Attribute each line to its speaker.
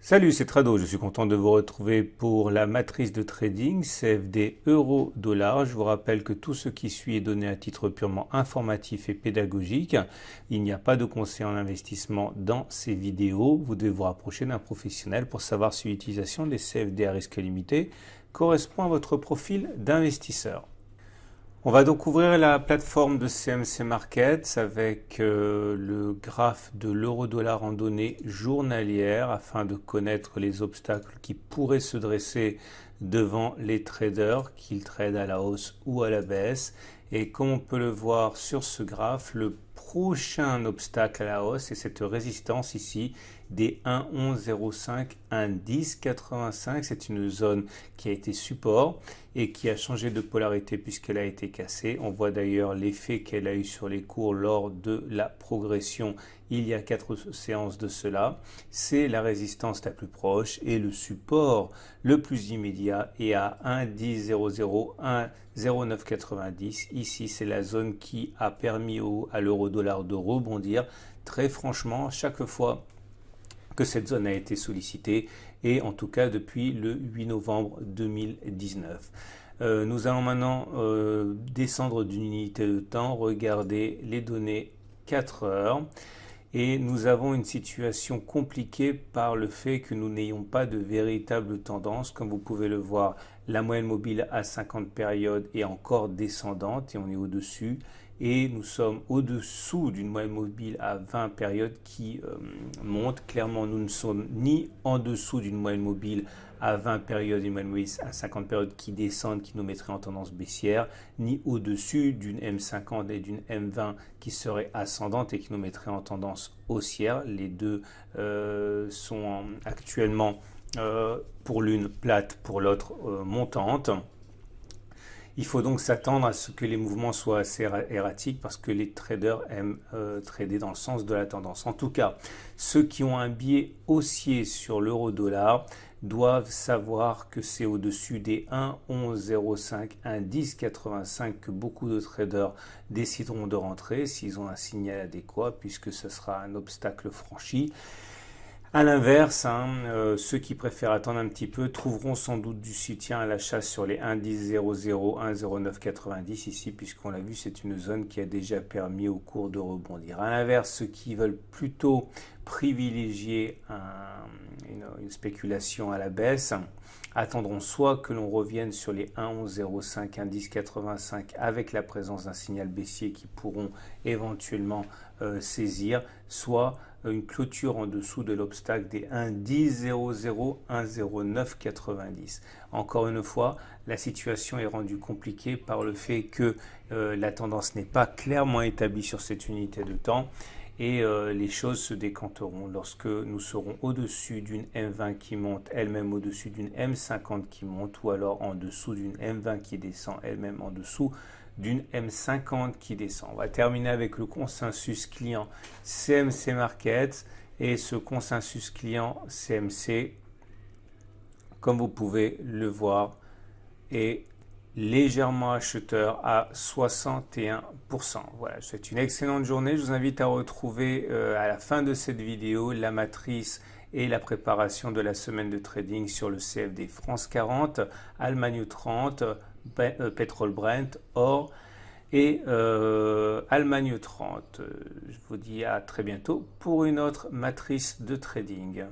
Speaker 1: Salut, c'est Trado, je suis content de vous retrouver pour la matrice de trading CFD euro-dollar. Je vous rappelle que tout ce qui suit est donné à titre purement informatif et pédagogique. Il n'y a pas de conseil en investissement dans ces vidéos. Vous devez vous rapprocher d'un professionnel pour savoir si l'utilisation des CFD à risque limité correspond à votre profil d'investisseur. On va donc ouvrir la plateforme de CMC Markets avec le graphe de l'euro-dollar en données journalières afin de connaître les obstacles qui pourraient se dresser devant les traders, qu'ils tradent à la hausse ou à la baisse. Et comme on peut le voir sur ce graphe, le prochain obstacle à la hausse est cette résistance ici des 1,1105, 1,1085. C'est une zone qui a été support et qui a changé de polarité puisqu'elle a été cassée. On voit d'ailleurs l'effet qu'elle a eu sur les cours lors de la progression il y a 4 séances de cela. C'est la résistance la plus proche et le support le plus immédiat est à 1,1000, 1,0990. Ici, c'est la zone qui a permis à l'euro-dollar de rebondir. Très franchement, chaque fois que cette zone a été sollicitée, et en tout cas depuis le 8 novembre 2019. Nous allons maintenant descendre d'une unité de temps, regarder les données 4 heures. Et nous avons une situation compliquée par le fait que nous n'ayons pas de véritable tendance. Comme vous pouvez le voir, la moyenne mobile à 50 périodes est encore descendante et on est au-dessus. Et nous sommes au-dessous d'une moyenne mobile à 20 périodes qui monte. Clairement, nous ne sommes ni en dessous d'une moyenne mobile à 20 périodes, une moyenne mobile à 50 périodes qui descendent, qui nous mettrait en tendance baissière, ni au-dessus d'une M50 et d'une M20 qui serait ascendante et qui nous mettrait en tendance haussière. Les deux sont actuellement pour l'une plate, pour l'autre montante. Il faut donc s'attendre à ce que les mouvements soient assez erratiques parce que les traders aiment trader dans le sens de la tendance. En tout cas, ceux qui ont un biais haussier sur l'euro-dollar doivent savoir que c'est au-dessus des 1,1105, 1,1085 que beaucoup de traders décideront de rentrer s'ils ont un signal adéquat puisque ce sera un obstacle franchi. A l'inverse, ceux qui préfèrent attendre un petit peu trouveront sans doute du soutien à l'achat sur les 1,1000, 1,0990 ici, puisqu'on l'a vu, c'est une zone qui a déjà permis au cours de rebondir. A l'inverse, ceux qui veulent plutôt privilégier une spéculation à la baisse attendront soit que l'on revienne sur les 1,1105, 1,1085 avec la présence d'un signal baissier qui pourront éventuellement saisir, soit une clôture en dessous de l'obstacle des 1,1000, 1,0990. Encore une fois, la situation est rendue compliquée par le fait que la tendance n'est pas clairement établie sur cette unité de temps et les choses se décanteront lorsque nous serons au-dessus d'une M20 qui monte, elle-même au-dessus d'une M50 qui monte, ou alors en dessous d'une M20 qui descend, elle-même en dessous d'une M50 qui descend. On va terminer avec le consensus client CMC Markets et ce consensus client CMC, comme vous pouvez le voir, est légèrement acheteur à 61%. Voilà, je vous souhaite une excellente journée. Je vous invite à retrouver à la fin de cette vidéo la matrice et la préparation de la semaine de trading sur le CFD France 40, Allemagne 30, pétrole Brent, or et Allemagne 30. Je vous dis à très bientôt pour une autre matrice de trading.